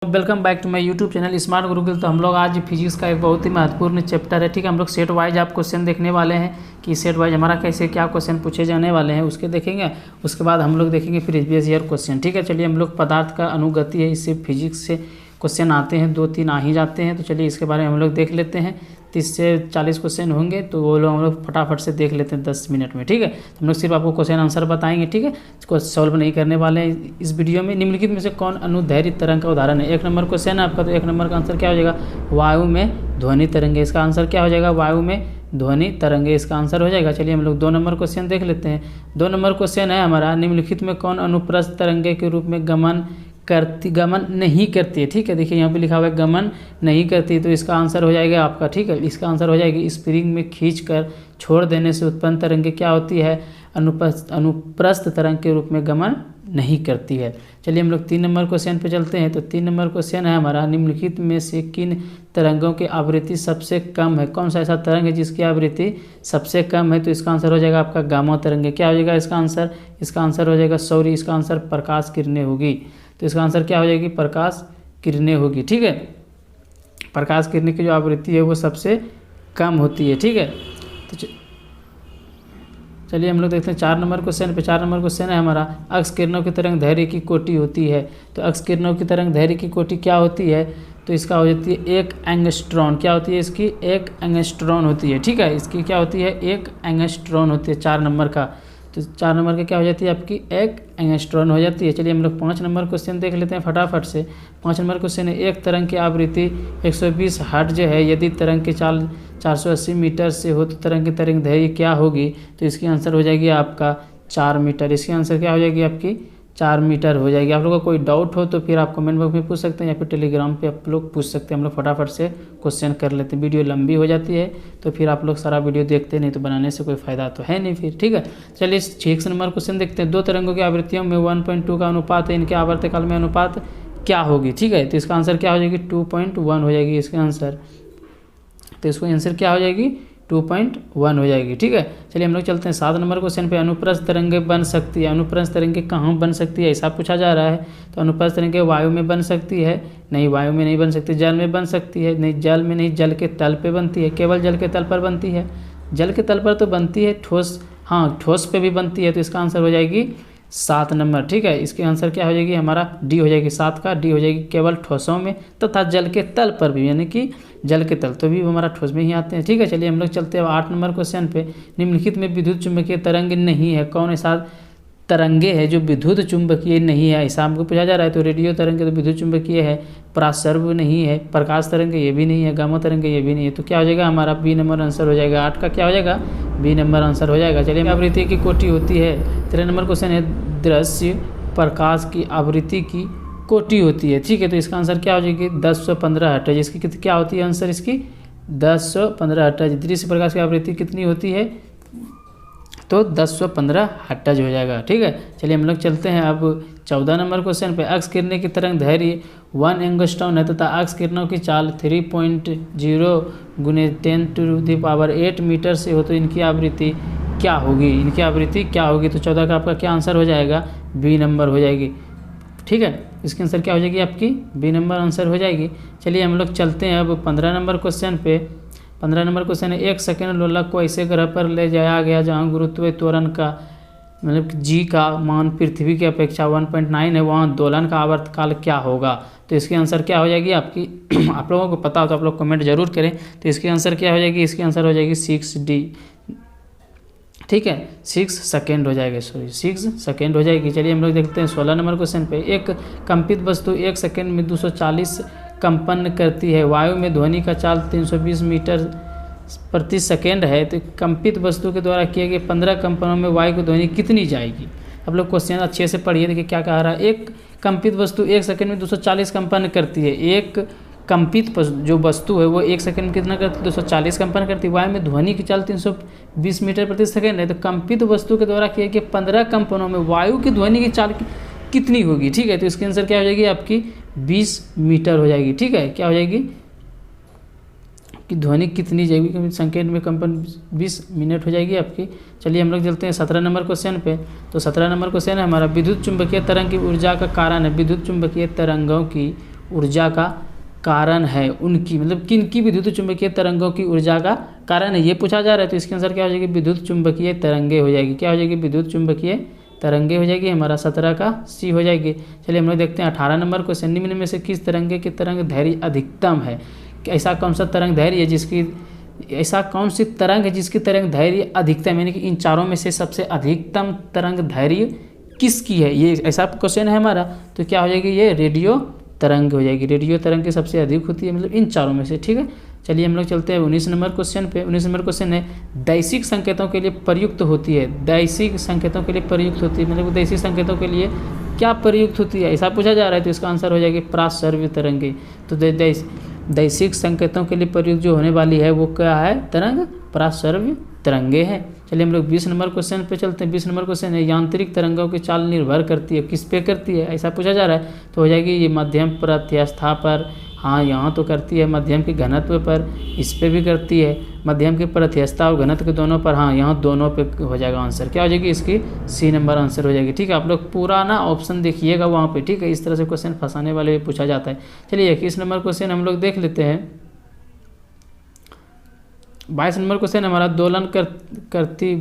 Welcome back to my YouTube channel Smart Gurukul. तो हम लोग आज फिजिक्स का एक बहुत ही महत्वपूर्ण चैप्टर है, ठीक है। हम लोग सेट वाइज आप क्वेश्चन देखने वाले हैं कि सेट वाइज हमारा कैसे क्या क्वेश्चन पूछे जाने वाले हैं, उसके देखेंगे। उसके बाद हम लोग देखेंगे प्रीवियस ईयर क्वेश्चन, ठीक है। चलिए, हम लोग पदार्थ का अनुगति है, इससे फिजिक्स से क्वेश्चन आते हैं, 2-3 आ ही जाते हैं। तो चलिए इसके बारे में हम लोग देख लेते हैं। 30 से 40 क्वेश्चन होंगे, तो वो लोग हम लोग फटाफट से देख लेते हैं 10 मिनट में, ठीक है। तो हम लोग सिर्फ आपको क्वेश्चन आंसर बताएंगे, ठीक है। इसको सॉल्व नहीं करने वाले हैं इस वीडियो में। निम्नलिखित में से कौन अनुदैर्घ्य तरंग का उदाहरण है? 1 नंबर क्वेश्चन है आपका, तो 1 नंबर का आंसर क्या हो जाएगा? वायु में ध्वनि तरंगे। इसका आंसर क्या हो जाएगा? वायु में ध्वनि तरंगे इसका आंसर हो जाएगा। चलिए हम लोग 2 नंबर क्वेश्चन देख लेते हैं। 2 नंबर क्वेश्चन है हमारा, निम्नलिखित में कौन अनुप्रस्थ तरंगे के रूप में गमन नहीं करती है, ठीक है। देखिए यहाँ पे लिखा हुआ है गमन नहीं करती, तो इसका आंसर हो जाएगा आपका, ठीक है। इसका आंसर हो जाएगी स्प्रिंग में खींचकर छोड़ देने से उत्पन्न तरंगे क्या होती है? अनुप्रस्थ तरंग के रूप में गमन नहीं करती है। चलिए हम लोग 3 नंबर क्वेश्चन पे चलते हैं। तो 3 नंबर क्वेश्चन है हमारा, निम्नलिखित में से किन तरंगों की आवृत्ति सबसे कम है? कौन सा ऐसा तरंग है जिसकी आवृत्ति सबसे कम है? तो इसका आंसर हो जाएगा आपका गामा तरंगे। क्या हो जाएगा इसका आंसर? इसका आंसर हो जाएगा सॉरी, इसका आंसर प्रकाश किरणें होगी। तो इसका आंसर क्या हो जाएगी? प्रकाश किरणें होगी, ठीक है। प्रकाश किरणें की जो आवृत्ति है वो सबसे कम होती है, ठीक है। तो चलिए हम लोग देखते हैं 4 नंबर क्वेश्चन पे। 4 नंबर क्वेश्चन है हमारा, अक्ष किरणों की तरंग दैर्घ्य की कोटि होती है। तो अक्ष किरणों की तरंग दैर्घ्य की कोटि क्या होती है? तो इसका हो जाती है 1 एंगस्ट्रॉन। क्या होती है इसकी? 1 एंगस्ट्रॉन होती है, ठीक है। इसकी क्या होती है? 1 एंगस्ट्रॉन होती है 4 नंबर का। तो 4 नंबर का क्या हो जाती है आपकी? 1 एंगस्ट्रॉन हो जाती है। चलिए हम लोग 5 नंबर क्वेश्चन देख लेते हैं फटाफट से। 5 नंबर क्वेश्चन है, एक तरंग की आवृत्ति 120 हर्ट्ज है, यदि तरंग की चाल 480 मीटर से हो तो तरंग की तरंगदैर्घ्य क्या होगी? तो इसकी आंसर हो जाएगी आपका 4 मीटर। इसकी आंसर क्या हो जाएगी आपकी? 4 मीटर हो जाएगी। आप लोगों को कोई डाउट हो तो फिर आप कमेंट बॉक्स में पूछ सकते हैं या फिर टेलीग्राम पे आप लोग पूछ सकते हैं। हम लोग फटाफट से क्वेश्चन कर लेते हैं। वीडियो लंबी हो जाती है तो फिर आप लोग सारा वीडियो देखते नहीं, तो बनाने से कोई फ़ायदा तो है नहीं फिर, ठीक है। चलिए 6 नंबर क्वेश्चन देखते हैं। 2 तरंगों की आवृत्तियों में 1.2 का अनुपात है, इनके आवर्तकाल में अनुपात क्या होगी? ठीक है, तो इसका आंसर क्या हो जाएगी? 2.1 हो जाएगी इसका आंसर। तो इसको आंसर क्या हो जाएगी? 2.1 हो जाएगी, ठीक है। चलिए हम लोग चलते हैं 7 नंबर क्वेश्चन पे। अनुप्रस्थ तरंगे बन सकती है, अनुप्रस्थ तरंगे कहाँ बन सकती है ऐसा पूछा जा रहा है। तो अनुप्रस्थ तरंगे वायु में बन सकती है? नहीं, वायु में नहीं बन सकती। जल में बन सकती है? नहीं, जल में नहीं, जल के तल पे बनती है। केवल जल के तल पर बनती है? जल के तल पर तो बनती है, ठोस, हाँ ठोस पे भी बनती है। तो इसका आंसर हो जाएगी 7 नंबर, ठीक है। इसके आंसर क्या हो जाएगी हमारा? डी हो जाएगी, 7 का डी हो जाएगी। केवल ठोसों में तथा जल के तल पर भी, यानी कि जल के तल तो भी हमारा ठोस में ही आते हैं, ठीक है। चलिए हम लोग चलते हैं 8 नंबर क्वेश्चन पे। निम्नलिखित में विद्युत चुम्बकीय तरंग नहीं है, कौन ऐसा तरंगे है जो विद्युत चुंबकीय नहीं है ऐसा हमको पूछा जा रहा है। तो रेडियो तरंग तो विद्युत चुंबकीय है, परासर्व नहीं है, प्रकाश तरंग ये भी नहीं है, गामा तरंग ये भी नहीं है। तो क्या हो जाएगा हमारा? बी नंबर आंसर हो जाएगा। 8 का क्या हो जाएगा? बी नंबर आंसर हो जाएगा। चलिए आवृत्ति की कोटि होती है। 13 नंबर क्वेश्चन है, दृश्य प्रकाश की आवृत्ति की कोटि होती है, ठीक है। तो इसका आंसर क्या हो जाएगी? 1015 हर्ट्ज। इसकी क्या होती है आंसर इसकी? 1015 हर्ट्ज। दृश्य प्रकाश की आवृत्ति कितनी होती है? तो 1015 हर्ट्ज हो जाएगा, ठीक है। चलिए हम लोग चलते हैं अब 14 नंबर क्वेश्चन पे। अक्ष किरणें की तरंग दैर्घ्य 1 एंगस्ट्रॉन है तथा अक्ष किरणों की चाल 3.0 × 10⁸ मीटर से हो तो इनकी आवृत्ति क्या होगी? इनकी आवृत्ति क्या होगी? तो 14 का आपका क्या आंसर हो जाएगा? बी नंबर हो जाएगी, ठीक है। इसके आंसर क्या हो जाएगी आपकी? बी नंबर आंसर हो जाएगी। चलिए हम लोग चलते हैं अब 15 नंबर क्वेश्चन पे। 15 नंबर क्वेश्चन है, 1 सेकंड लोलक को ऐसे ग्रह पर ले जाया गया जहां गुरुत्व त्वरण का मतलब जी का मान पृथ्वी की अपेक्षा 1.9 है, वहाँ दोलन का आवर्तकाल क्या होगा? तो इसकी आंसर क्या हो जाएगी आपकी? आप लोगों को पता हो तो आप लोग कमेंट जरूर करें। तो इसकी आंसर क्या हो जाएगी? इसकी आंसर हो जाएगी 6D, ठीक है। 6 सेकेंड हो जाएगा, सॉरी 6 सेकेंड हो जाएगी। चलिए हम लोग देखते हैं 16 नंबर क्वेश्चन पे। एक कंपित वस्तु 1 सेकेंड में 240 कंपन करती है, वायु में ध्वनि का चाल 320 मीटर प्रति सेकेंड है, तो कंपित वस्तु के द्वारा किए गए 15 कंपनों में वायु की ध्वनि कितनी जाएगी? आप लोग क्वेश्चन अच्छे से पढ़िए, देखिए क्या कह रहा है। एक कंपित वस्तु 1 सेकेंड में 240 कंपन करती है। एक कंपित जो वस्तु है वो 1 सेकंड में कितना करती है? 240 कंपन करती है। वायु में ध्वनि की चाल 320 मीटर प्रति सेकंड है, तो कंपित वस्तु के द्वारा किए गए 15 कंपनों में वायु की ध्वनि की चाल कितनी होगी? ठीक है, तो इसके आंसर क्या हो जाएगी आपकी? 20 मीटर हो जाएगी, ठीक है। क्या हो जाएगी कि ध्वनि कितनी जाएगी? संकेत में कंपन 20 मिनट हो जाएगी आपकी। चलिए हम लोग चलते हैं 17 नंबर क्वेश्चन पे। तो 17 नंबर क्वेश्चन है हमारा, विद्युत चुंबकीय तरंग की ऊर्जा का कारण है, विद्युत चुंबकीय तरंगों की ऊर्जा का कारण है, उनकी मतलब किन की विद्युत चुंबकीय तरंगों की ऊर्जा का कारण है, ये पूछा जा रहा है। तो इसके आंसर क्या हो जाएगी, विद्युत चुंबकीय तरंगे हो जाएगी। क्या हो जाएगी, विद्युत चुंबकीय तरंगे हो जाएगी। हमारा 17 का सी हो जाएगी। चलिए हम लोग देखते हैं 18 नंबर क्वेश्चन, निम्न में से किस तरंगे की तरंग दैर्घ्य अधिकतम है। ऐसा कौन सा तरंग दैर्घ्य है जिसकी, ऐसा कौन सी तरंग है जिसकी तरंग दैर्घ्य अधिकतम, यानी कि इन चारों में से सबसे अधिकतम तरंग दैर्घ्य किसकी है, ये ऐसा क्वेश्चन है हमारा। तो क्या हो जाएगी, ये रेडियो तरंग हो जाएगी। रेडियो तरंग की सबसे अधिक होती है मतलब इन चारों में से, ठीक है। चलिए हम लोग चलते हैं 19 नंबर क्वेश्चन पे। 19 नंबर क्वेश्चन है, दैशिक संकेतों के लिए प्रयुक्त होती है। दैशिक संकेतों के लिए प्रयुक्त होती है मतलब दैशिक संकेतों के लिए क्या प्रयुक्त होती है, ऐसा पूछा जा रहा है। तो इसका आंसर हो जाएगी प्रासर्व्य तरंगे। तो दैशिक संकेतों के लिए प्रयुक्त जो होने वाली है वो क्या है, तरंग प्रासर्व्य तरंगे हैं। चलिए हम लोग 20 नंबर क्वेश्चन पे चलते हैं। 20 नंबर क्वेश्चन है, यांत्रिक तरंगों की चाल निर्भर करती है किस पे करती है, ऐसा पूछा जा रहा है। तो हो जाएगी ये मध्यम प्रत्यवस्था पर, हाँ यहाँ तो करती है। मध्यम के घनत्व पर, इस पे भी करती है। मध्यम की प्रत्यवस्था और घनत्व के दोनों पर, हाँ यहाँ दोनों पे हो जाएगा आंसर। क्या हो जाएगी इसकी, सी नंबर आंसर हो जाएगी, ठीक है। आप लोग पूरा ना ऑप्शन देखिएगा वहाँ पे, ठीक है। इस तरह से क्वेश्चन फंसाने वाले पूछा जाता है। चलिए 21 नंबर क्वेश्चन हम लोग देख लेते हैं। 22 नंबर क्वेश्चन हमारा, दोलन करती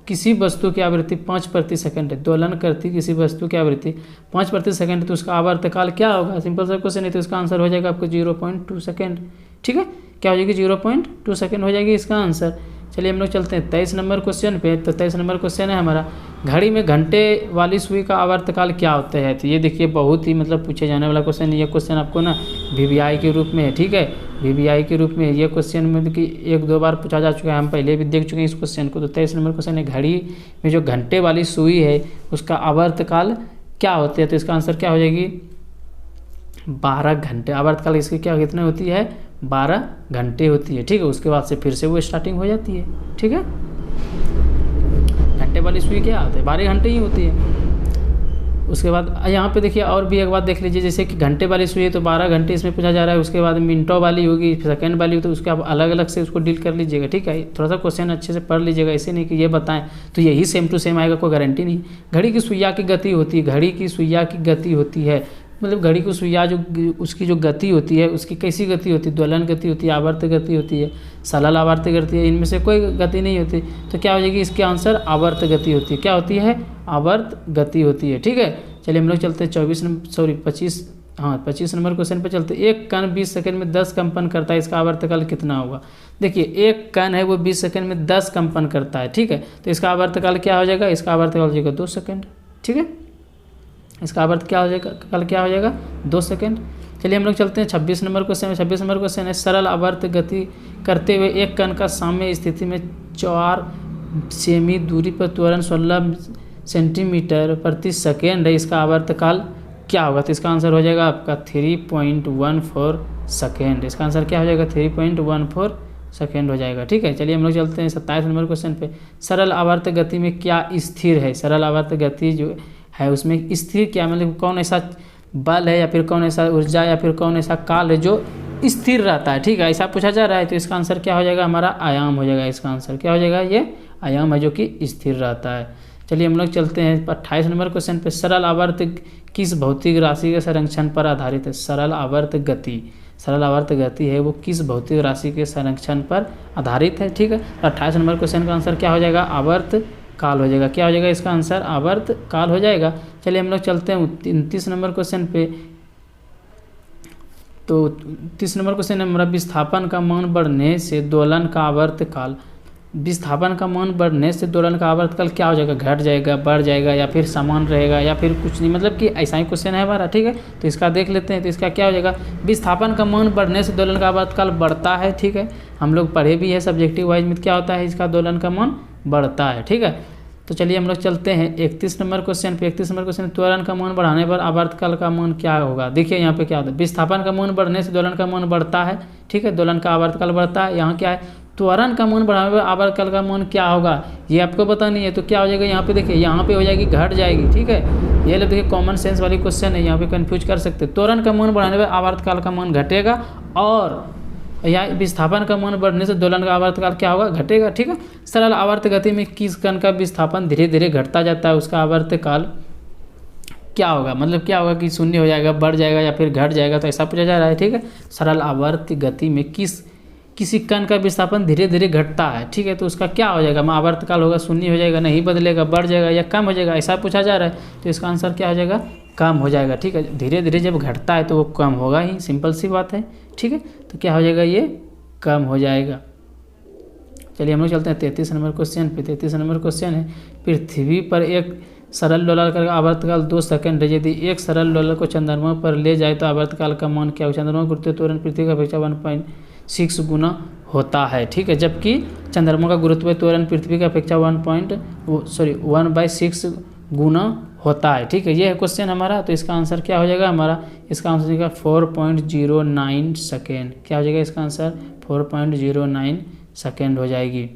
किसी वस्तु की आवृत्ति 5 प्रति सेकंड है। दोलन करती किसी वस्तु की आवृत्ति 5 प्रति सेकंड है, तो उसका आवर्तकाल क्या होगा, सिंपल सा क्वेश्चन है। तो इसका आंसर हो जाएगा आपको 0.2 सेकंड, ठीक है। क्या हो जाएगी, 0.2 सेकंड हो जाएगी इसका आंसर। चलिए हम लोग चलते हैं 23 नंबर क्वेश्चन पे। तो 23 नंबर क्वेश्चन है हमारा, घड़ी में घंटे वाली सुई का आवर्तकाल क्या होता है। तो ये देखिए बहुत ही मतलब पूछे जाने वाला क्वेश्चन है। ये क्वेश्चन आपको ना VVI के रूप में है, ठीक है। VVI के रूप में ये क्वेश्चन में कि 1-2 बार पूछा जा चुका है, हम पहले भी देख चुके हैं इस क्वेश्चन को। तो 23 नंबर क्वेश्चन है, घड़ी में जो घंटे वाली सुई है उसका आवर्तकाल क्या होता है। तो इसका आंसर क्या हो जाएगी, 12 घंटे। आवर्तकाल इसकी क्या कितने होती है, 12 घंटे होती है, ठीक है। उसके बाद से फिर से वो स्टार्टिंग हो जाती है, ठीक है। घंटे वाली सुई क्या होता है, 12 घंटे ही होती है। उसके बाद यहाँ पे देखिए और भी एक बात देख लीजिए, जैसे कि घंटे वाली सुई है तो 12 घंटे इसमें पूछा जा रहा है। उसके बाद मिनटों वाली होगी, सेकंड वाली होगी, तो उसके आप अलग अलग से उसको डील कर लीजिएगा, ठीक है। थोड़ा सा क्वेश्चन अच्छे से पढ़ लीजिएगा, ऐसे नहीं कि ये बताएं तो यही सेम टू सेम आएगा, कोई गारंटी नहीं। घड़ी की सुइया की गति होती है, घड़ी की सुइया की गति होती है मतलब घड़ी को सुइया जो उसकी जो गति होती है उसकी कैसी गति होती है, दोलन गति होती है, आवर्त गति होती है, सरल आवर्त गति है, इनमें से कोई गति नहीं होती। तो क्या हो जाएगी इसके आंसर, आवर्त गति होती है। क्या होती है, आवर्त गति होती है, ठीक है। चलिए हम लोग चलते हैं 25 नंबर क्वेश्चन पे चलते हैं। एक कण 20 सेकंड में 10 कंपन करता है, इसका आवर्तकाल कितना होगा। देखिए एक कण है वो 20 सेकंड में 10 कंपन करता है, ठीक है। तो इसका आवर्तकाल क्या हो जाएगा, इसका आवर्तकाल हो जाएगा 2 सेकंड, ठीक है। इसका आवर्त क्या हो जाएगा, कल क्या हो जाएगा, 2 सेकंड। चलिए हम लोग चलते हैं 26 नंबर क्वेश्चन में। 26 नंबर क्वेश्चन है, सरल आवर्त गति करते हुए एक कण का साम्य स्थिति में 4 सेमी दूरी पर त्वरण 16 सेंटीमीटर प्रति सेकेंड है, इसका आवर्तकाल क्या होगा। तो इसका आंसर हो जाएगा आपका 3.14 सेकेंड। इसका आंसर क्या हो जाएगा, 3.14 सेकेंड हो जाएगा, ठीक है। चलिए हम लोग चलते हैं 27 नंबर क्वेश्चन पे। सरल आवर्त गति में क्या स्थिर है, सरल आवर्त गति जो है उसमें स्थिर क्या, मतलब कौन ऐसा बल है या फिर कौन ऐसा ऊर्जा या फिर कौन ऐसा काल है जो स्थिर रहता है, ठीक है, ऐसा पूछा जा रहा है। तो इसका आंसर क्या हो जाएगा, हमारा आयाम हो जाएगा। इसका आंसर क्या हो जाएगा, ये आयाम है जो कि स्थिर रहता है। चलिए हम लोग चलते हैं 28 नंबर क्वेश्चन पे। सरल आवर्त किस भौतिक राशि के संरक्षण पर आधारित है। सरल आवर्त गति, सरल आवर्त गति है वो किस भौतिक राशि के संरक्षण पर आधारित है, ठीक है। 28 नंबर क्वेश्चन का आंसर क्या हो जाएगा, आवर्त काल हो जाएगा। क्या हो जाएगा इसका आंसर, आवर्त काल हो जाएगा। चलिए हम लोग चलते हैं 29 नंबर क्वेश्चन पे। तो 30 नंबर क्वेश्चन है हमारा, विस्थापन का मान बढ़ने से दोलन का आवर्त काल, विस्थापन का मान बढ़ने से दोलन का आवर्तकाल क्या हो जाएगा, घट जाएगा, बढ़ जाएगा या फिर समान रहेगा या फिर कुछ नहीं, मतलब कि ऐसा ही क्वेश्चन है हमारा, ठीक है। तो इसका देख लेते हैं। तो इसका क्या हो जाएगा, विस्थापन का मान बढ़ने से दोलन का आवर्तकाल बढ़ता है, ठीक है। हम लोग पढ़े भी है सब्जेक्टिव वाइज में, क्या होता है इसका दोलन का मान बढ़ता है, ठीक है। तो चलिए हम लोग चलते हैं 31 नंबर क्वेश्चन पे। 31 नंबर क्वेश्चन, त्वरण का मान बढ़ाने पर आवर्तकाल का मान क्या होगा। देखिए यहाँ पे क्या होता है, विस्थापन का मान बढ़ने से दोलन का मान बढ़ता है, ठीक है, दोलन का आवर्तकाल बढ़ता है। यहाँ क्या है, त्वरण का मान बढ़ाने पर आवर्तकाल का मान क्या होगा, ये आपको पता नहीं है। तो क्या हो जाएगा यहाँ पे, देखिए यहाँ पे हो जाएगी घट जाएगी, ठीक है। ये लोग देखिए कॉमन सेंस वाली क्वेश्चन है, यहाँ पे कंफ्यूज कर सकते हैं। त्वरण का मान बढ़ाने पर आवर्तकाल का मान घटेगा और या विस्थापन का मान बढ़ने से दोलन का आवर्तकाल क्या होगा, घटेगा, ठीक है। सरल आवर्त गति में किस कण का विस्थापन धीरे धीरे घटता जाता है, उसका आवर्तकाल क्या होगा, मतलब क्या होगा कि शून्य हो जाएगा, बढ़ जाएगा या फिर घट जाएगा, तो ऐसा पूछा जा रहा है। ठीक है, सरल आवर्त गति में किसी कण का विस्थापन धीरे धीरे घटता है। ठीक है, तो उसका क्या हो जाएगा, आवर्तकाल होगा, शून्य हो जाएगा, नहीं बदलेगा, बढ़ जाएगा या कम हो जाएगा, ऐसा पूछा जा रहा है। तो इसका आंसर क्या हो जाएगा, कम हो जाएगा। ठीक है, धीरे धीरे जब घटता है तो वो कम होगा ही, सिंपल सी बात है। ठीक है, तो क्या हो जाएगा, ये कम हो जाएगा। चलिए हम लोग चलते हैं 33 नंबर क्वेश्चन पे। 33 नंबर क्वेश्चन है, पृथ्वी पर एक सरल डॉलर का आवर्तकाल 2 सेकंड है। यदि एक सरल डॉलर को चंद्रमा पर ले जाए तो आवर्तकाल का मान क्या हो। चंद्रमा गुरुत्व त्वरण पृथ्वी का अपेक्षा 1.6 गुना होता है। ठीक है, जबकि चंद्रमा का गुरुत्व त्वरण पृथ्वी का अपेक्षा 1/6 गुना होता है। ठीक है, ये है क्वेश्चन हमारा। तो इसका आंसर क्या हो जाएगा हमारा, इसका आंसर हो जाएगा 4.09 सेकेंड। क्या हो जाएगा इसका आंसर, 4.09 सेकेंड हो जाएगी।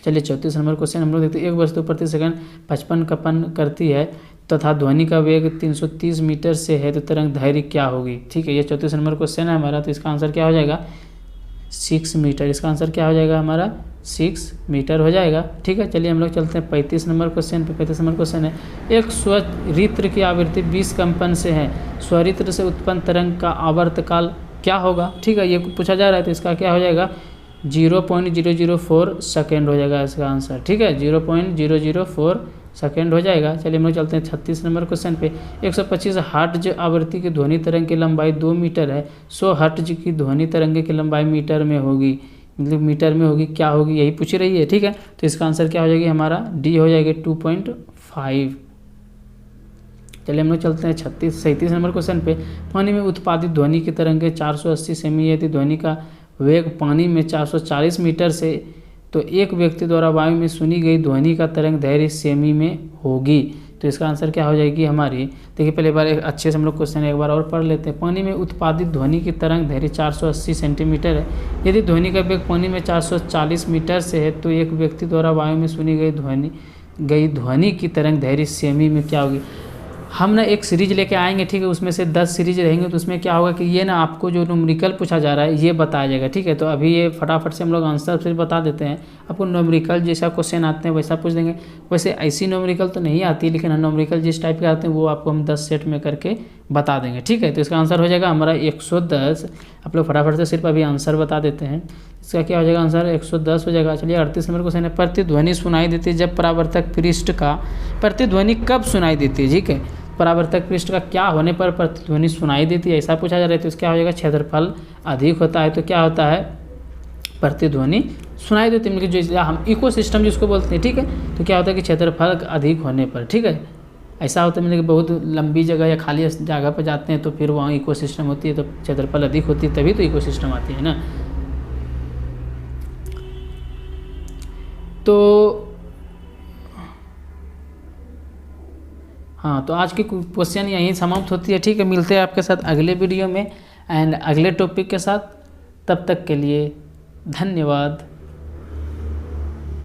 चलिए 34 नंबर क्वेश्चन हम लोग देखते हैं। एक वस्तु प्रति सेकंड 55 कंपन करती है तथा ध्वनि का वेग 330 मीटर से है, तो तरंग दैर्घ्य क्या होगी। ठीक है, ये 34 नंबर क्वेश्चन है हमारा। तो इसका आंसर क्या हो जाएगा, 6 मीटर। इसका आंसर क्या हो जाएगा हमारा, 6 मीटर हो जाएगा। ठीक है, चलिए हम लोग चलते हैं 35 नंबर क्वेश्चन पे। 35 नंबर क्वेश्चन है, एक स्वरित्र की आवृत्ति 20 कंपन से है, स्वरित्र से उत्पन्न तरंग का आवर्तकाल क्या होगा। ठीक है, ये पूछा जा रहा है। तो इसका क्या हो जाएगा, 0.004 सेकेंड हो जाएगा इसका आंसर। ठीक है, 0.004 सेकेंड हो जाएगा। चलिए हम लोग चलते हैं 36 नंबर क्वेश्चन पे। 125 हर्ट्ज आवृत्ति की ध्वनि तरंग की लंबाई 2 मीटर है, 100 हर्ट्ज की ध्वनि तरंग की लंबाई मीटर में होगी, मतलब मीटर में होगी, क्या होगी, यही पूछ रही है। ठीक है, तो इसका आंसर क्या हो जाएगी हमारा, डी हो जाएगी 2.5। चलिए हम लोग चलते हैं 37 नंबर क्वेश्चन पे। पानी में उत्पादित ध्वनि की तरंगें 480 सेमी, यदि ध्वनि का वेग पानी में 440 मीटर से, तो एक व्यक्ति द्वारा वायु में सुनी गई ध्वनि का तरंग दैर्घ्य सेमी में होगी। तो इसका आंसर क्या हो जाएगी हमारी, देखिए पहले बार एक अच्छे से हम लोग क्वेश्चन एक बार और पढ़ लेते हैं। पानी में उत्पादित ध्वनि की तरंग दैर्घ्य 480 सेंटीमीटर है, यदि ध्वनि का वेग पानी में 440 मीटर से है, तो एक व्यक्ति द्वारा वायु में सुनी गई ध्वनि की तरंग दैर्घ्य सेमी में क्या होगी। हम ना एक सीरीज लेके आएंगे। ठीक है, उसमें से 10 सीरीज रहेंगे, तो उसमें क्या होगा कि ये ना आपको जो न्यूमेरिकल पूछा जा रहा है ये बताया जाएगा। ठीक है, तो अभी ये फटाफट से हम लोग आंसर फिर बता देते हैं। आपको न्यूमेरिकल जैसा क्वेश्चन आते हैं वैसा पूछ देंगे। वैसे ऐसी न्यूमेरिकल तो नहीं आती, लेकिन न्यूमेरिकल जिस टाइप के आते हैं वो आपको हम 10 सेट में करके बता देंगे। ठीक है, तो इसका आंसर हो जाएगा हमारा 110। आप लोग फटाफट से सिर्फ अभी आंसर बता देते हैं। इसका क्या हो जाएगा आंसर, 110 हो जाएगा। चलिए 38 नंबर क्वेश्चन है, प्रतिध्वनि सुनाई देती है जब परावर्तक पृष्ठ का, प्रतिध्वनि कब सुनाई देती है। ठीक है, परावर्तक पृष्ठ का क्या होने पर प्रतिध्वनि सुनाई देती है, ऐसा पूछा जा रहा है। तो इसका हो जाएगा क्षेत्रफल अधिक होता है, तो क्या होता है, प्रतिध्वनि सुनाई देती है, मतलब जो हम इकोसिस्टम जिसको बोलते हैं। ठीक है, तो क्या होता है कि क्षेत्रफल अधिक होने पर, ठीक है, ऐसा होता है, मतलब कि बहुत लंबी जगह या खाली जगह पर जाते हैं तो फिर वहाँ इकोसिस्टम होती है, तो क्षेत्रफल अधिक होती है, तभी तो इकोसिस्टम आती है ना। तो हाँ, तो आज की क्वेश्चन यहीं समाप्त होती है। ठीक है, मिलते हैं आपके साथ अगले वीडियो में एंड अगले टॉपिक के साथ। तब तक के लिए धन्यवाद।